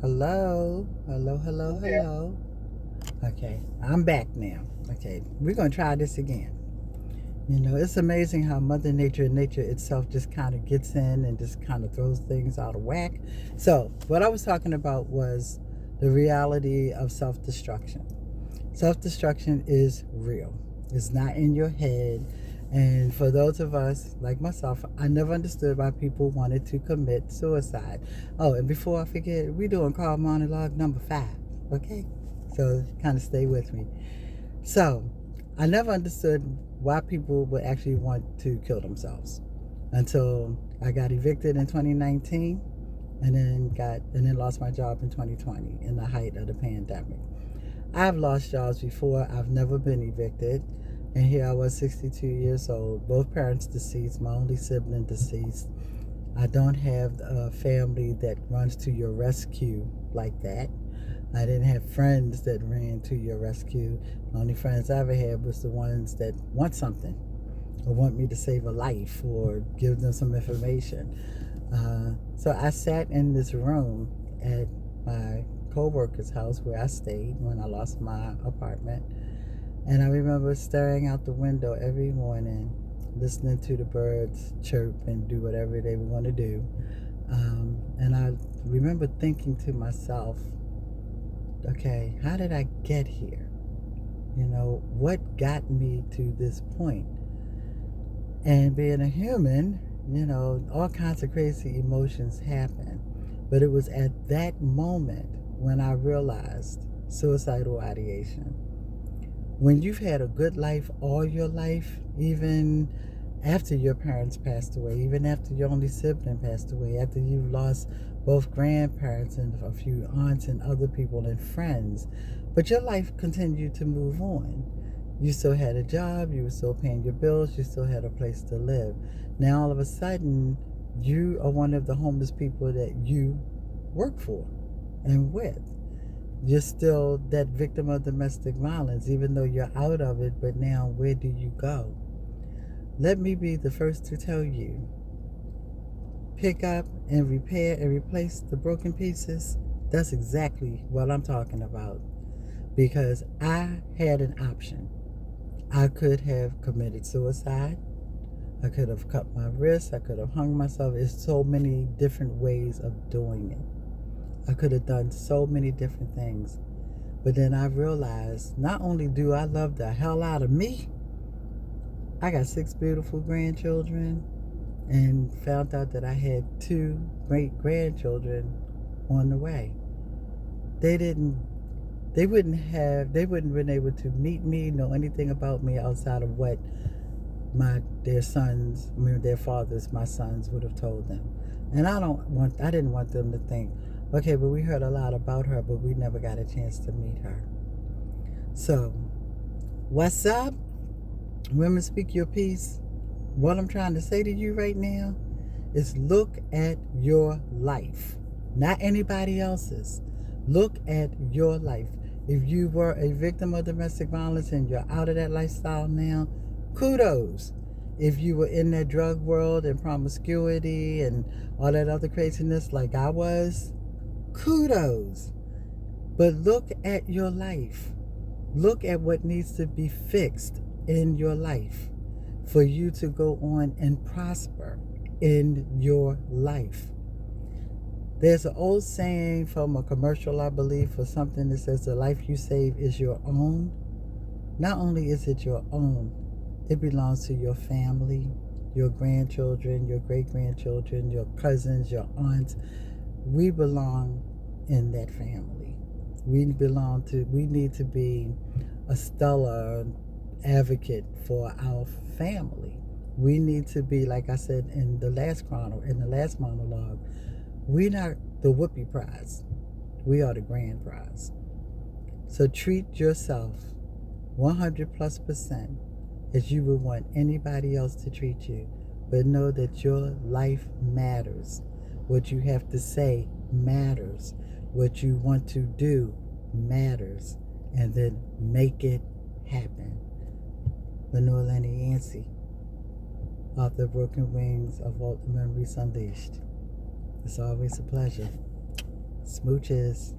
Hello, hello, hello, Yeah. hello. Okay, I'm back now. Okay, we're gonna try this again. You know, it's amazing how Mother Nature and nature itself just kind of gets in and just kind of throws things out of whack. So, what I was talking about was the reality of self destruction. Self destruction is real, it's not in your head. And for those of us, like myself, I never understood why people wanted to commit suicide. Oh, and before I forget, we're doing call monologue number 5, okay? So kind of stay with me. So, I never understood why people would actually want to kill themselves until I got evicted in 2019 and then lost my job in 2020 in the height of the pandemic. I've lost jobs before. I've never been evicted. And here I was, 62 years old, both parents deceased, my only sibling deceased. I don't have a family that runs to your rescue like that. I didn't have friends that ran to your rescue. The only friends I ever had was the ones that want something or want me to save a life or give them some information. So I sat in this room at my co-worker's house where I stayed when I lost my apartment. And I remember staring out the window every morning, listening to the birds chirp and do whatever they want to do. And I remember thinking to myself, okay, how did I get here? You know, what got me to this point? And being a human, you know, all kinds of crazy emotions happen. But it was at that moment when I realized suicidal ideation. When you've had a good life all your life, even after your parents passed away, even after your only sibling passed away, after you've lost both grandparents and a few aunts and other people and friends, but your life continued to move on. You still had a job, you were still paying your bills, you still had a place to live. Now all of a sudden, you are one of the homeless people that you work for and with. You're still that victim of domestic violence, even though you're out of it, but now where do you go? Let me be the first to tell you, pick up and repair and replace the broken pieces. That's exactly what I'm talking about. Because I had an option. I could have committed suicide. I could have cut my wrist. I could have hung myself. There's so many different ways of doing it. I could have done so many different things. But then I realized not only do I love the hell out of me, I got 6 beautiful grandchildren and found out that I had 2 great grandchildren on the way. They didn't they wouldn't been able to meet me, know anything about me outside of what their fathers, my sons would have told them. And I didn't want them to think, okay, but we heard a lot about her, but we never got a chance to meet her. So, what's up? Women, speak your piece. What I'm trying to say to you right now is look at your life, not anybody else's. Look at your life. If you were a victim of domestic violence and you're out of that lifestyle now, kudos. If you were in that drug world and promiscuity and all that other craziness like I was, kudos. But look at your life. Look at what needs to be fixed in your life for you to go on and prosper in your life. There's an old saying from a commercial, I believe, for something that says the life you save is your own. Not only is it your own, it belongs to your family, your grandchildren, your great grandchildren, your cousins, your aunts. We belong in that family. We need to be a stellar advocate for our family. We need to be, like I said in the last monologue, we're not the whoopee prize. We are the grand prize. So treat yourself 100 plus percent as you would want anybody else to treat you. But know that your life matters. What you have to say matters. What you want to do matters. And then make it happen. Lenore Lenny Yancey, author of Broken Wings of Walter Memories Unleashed. It's always a pleasure. Smooches.